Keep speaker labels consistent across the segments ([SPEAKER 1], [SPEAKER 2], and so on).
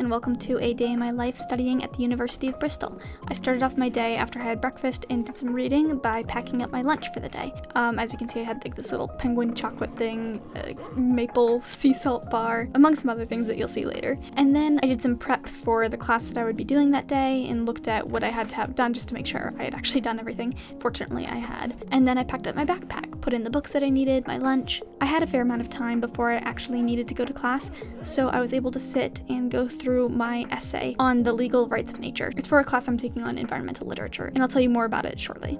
[SPEAKER 1] and welcome to a day in my life studying at the University of Bristol. I started off my day after I had breakfast and did some reading by packing up my lunch for the day. As you can see, I had like this little penguin chocolate thing, a maple sea salt bar, among some other things that you'll see later. And then I did some prep for the class that I would be doing that day and looked at what I had to have done just to make sure I had actually done everything. Fortunately, I had. And then I packed up my backpack, put in the books that I needed, my lunch. I had a fair amount of time before I actually needed to go to class, so I was able to sit and go through my essay on the legal rights of nature. It's for a class I'm taking on environmental literature, and I'll tell you more about it shortly.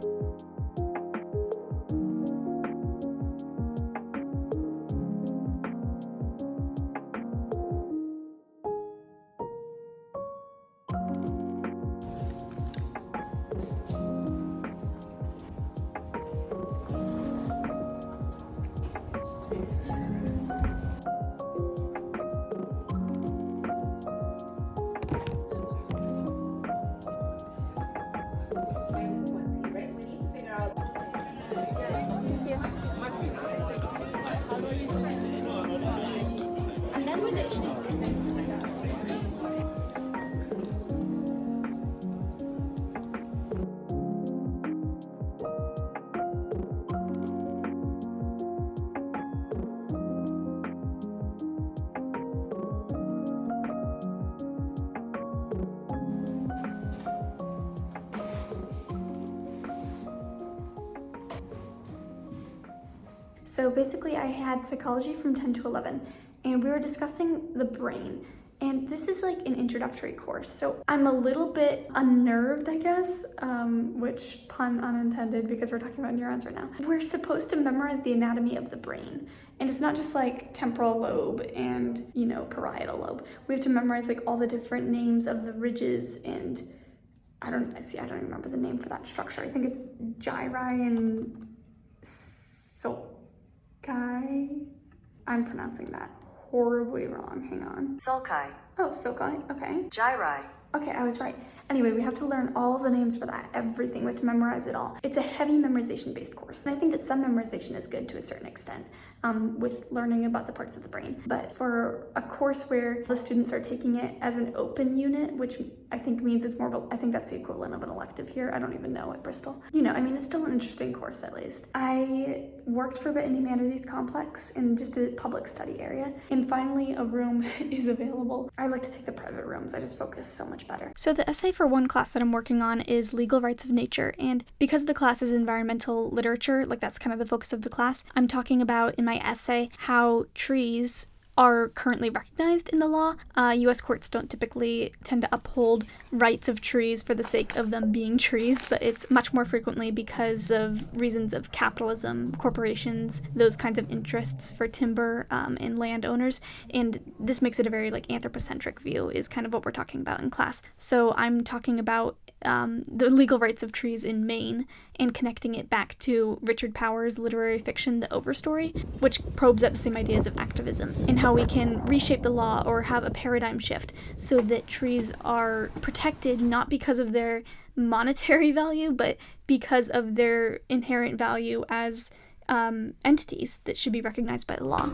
[SPEAKER 1] So basically I had psychology from 10 to 11 and we were discussing the brain, and this is like an introductory course. So I'm a little bit unnerved, I guess, which pun unintended because we're talking about neurons right now. We're supposed to memorize the anatomy of the brain, and it's not just like temporal lobe and, parietal lobe. We have to memorize like all the different names of the ridges, and I don't even remember the name for that structure. I think it's gyri and I'm pronouncing that horribly wrong. Hang on.
[SPEAKER 2] Sulci.
[SPEAKER 1] Oh, sulci. Okay.
[SPEAKER 2] Gyri.
[SPEAKER 1] Okay, I was right. Anyway, we have to learn all the names for that, everything. We have to memorize it all. It's a heavy memorization-based course, and I think that some memorization is good to a certain extent with learning about the parts of the brain. But for a course where the students are taking it as an open unit, which I think means it's more of I think that's the equivalent of an elective here. I don't even know at Bristol. It's still an interesting course at least. I worked for a bit in the humanities complex in just a public study area, and finally a room is available. I like to take the private rooms. I just focus so much better. So the essay for one class that I'm working on is legal rights of nature, and because the class is environmental literature, like that's kind of the focus of the class, I'm talking about in my essay how trees are currently recognized in the law. U.S. courts don't typically tend to uphold rights of trees for the sake of them being trees, but it's much more frequently because of reasons of capitalism, corporations, those kinds of interests for timber and landowners, and this makes it a very anthropocentric view is kind of what we're talking about in class. So I'm talking about the legal rights of trees in Maine and connecting it back to Richard Powers' literary fiction, The Overstory, which probes at the same ideas of activism and how we can reshape the law or have a paradigm shift so that trees are protected not because of their monetary value, but because of their inherent value as entities that should be recognized by the law.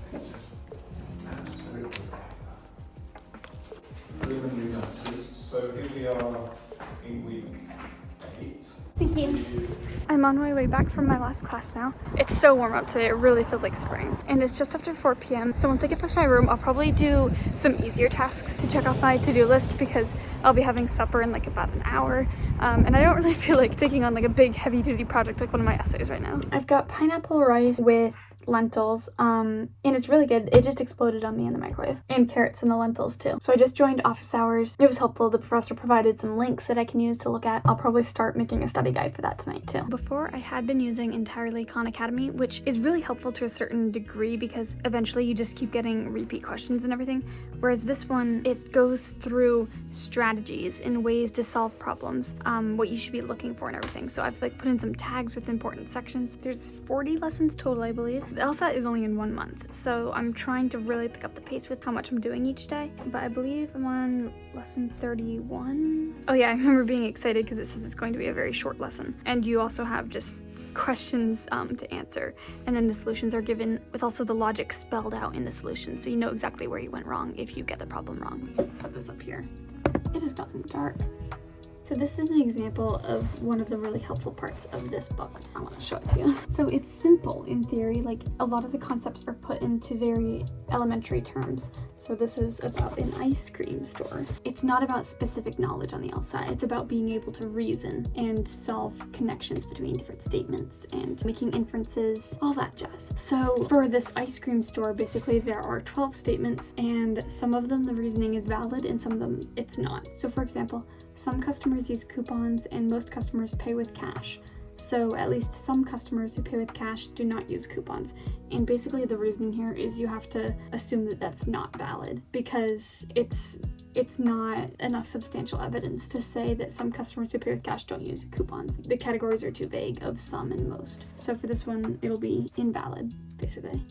[SPEAKER 3] It's just absolutely really nice. So here we are in week 8.
[SPEAKER 1] Thank you. I'm on my way back from my last class now. It's so warm out today, it really feels like spring. And it's just after 4 p.m. So once I get back to my room, I'll probably do some easier tasks to check off my to-do list because I'll be having supper in about an hour. And I don't really feel like taking on a big heavy-duty project like one of my essays right now. I've got pineapple rice with lentils, and it's really good. It just exploded on me in the microwave. And carrots in the lentils too. So I just joined office hours. It was helpful. The professor provided some links that I can use to look at. I'll probably start making a study guide for that tonight too. Before, I had been using entirely Khan Academy, which is really helpful to a certain degree because eventually you just keep getting repeat questions and everything. Whereas this one, it goes through strategies and ways to solve problems, what you should be looking for and everything. So I've like put in some tags with important sections. There's 40 lessons total, I believe. The LSAT is only in 1 month, so I'm trying to really pick up the pace with how much I'm doing each day. But I believe I'm on lesson 31. Oh yeah, I remember being excited because it says it's going to be a very short lesson. And you also have just questions to answer, and then the solutions are given with also the logic spelled out in the solution, so you know exactly where you went wrong if you get the problem wrong. Let's put this up here. It has gotten dark. So this is an example of one of the really helpful parts of this book. I want to show it to you. So it's simple in theory, like a lot of the concepts are put into very elementary terms. So this is about an ice cream store. It's not about specific knowledge on the LSAT. It's about being able to reason and solve connections between different statements and making inferences, all that jazz. So for this ice cream store, basically there are 12 statements, and some of them the reasoning is valid and some of them it's not. So for example, some customers use coupons and most customers pay with cash. So at least some customers who pay with cash do not use coupons. And basically the reasoning here is you have to assume that that's not valid because it's not enough substantial evidence to say that some customers who pay with cash don't use coupons. The categories are too vague of some and most. So for this one, it'll be invalid, basically.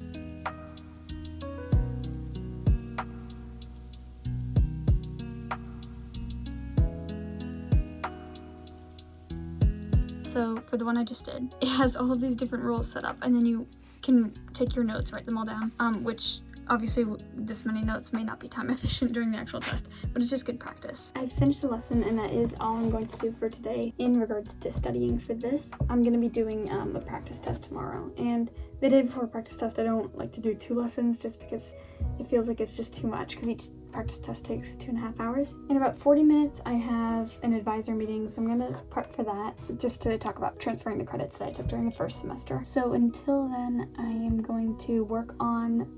[SPEAKER 1] So for the one I just did, it has all of these different rules set up, and then you can take your notes, write them all down, which obviously this many notes may not be time efficient during the actual test, but it's just good practice. I finished the lesson, and that is all I'm going to do for today in regards to studying for this. I'm going to be doing a practice test tomorrow, and the day before practice test I don't like to do 2 lessons just because it feels like it's just too much because each practice test takes 2.5 hours. In about 40 minutes I have an advisor meeting, so I'm going to prep for that just to talk about transferring the credits that I took during the first semester. So until then I am going to work on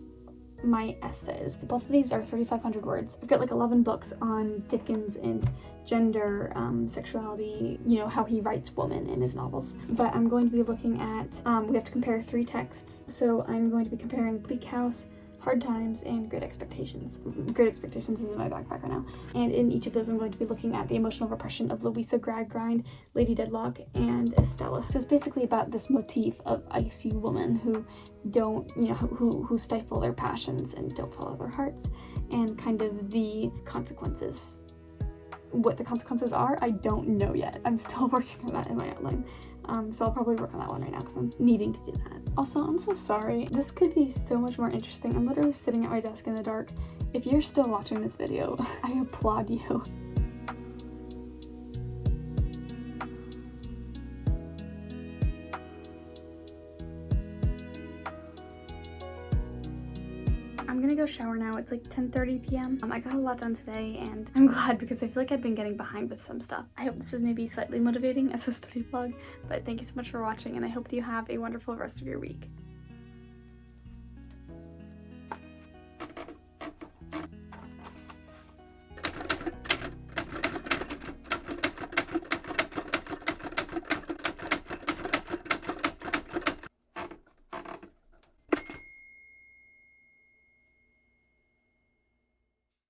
[SPEAKER 1] my essays. Both of these are 3,500 words. I've got like 11 books on Dickens and gender, sexuality, you know, how he writes woman in his novels. But I'm going to be looking at, we have to compare 3 texts. So I'm going to be comparing Bleak House, Hard Times, and Great Expectations. Great Expectations is in my backpack right now. And in each of those I'm going to be looking at the emotional repression of Louisa Gradgrind, Lady Deadlock, and Estella. So it's basically about this motif of icy women who don't, you know, who stifle their passions and don't follow their hearts, and kind of the consequences. What the consequences are, I don't know yet. I'm still working on that in my outline. So I'll probably work on that one right now because I'm needing to do that. Also, I'm so sorry. This could be so much more interesting. I'm literally sitting at my desk in the dark. If you're still watching this video, I applaud you. I'm gonna go shower now. It's like 10:30 p.m. I got a lot done today, and I'm glad because I feel like I've been getting behind with some stuff. I hope this was maybe slightly motivating as a study vlog, but thank you so much for watching, and I hope that you have a wonderful rest of your week.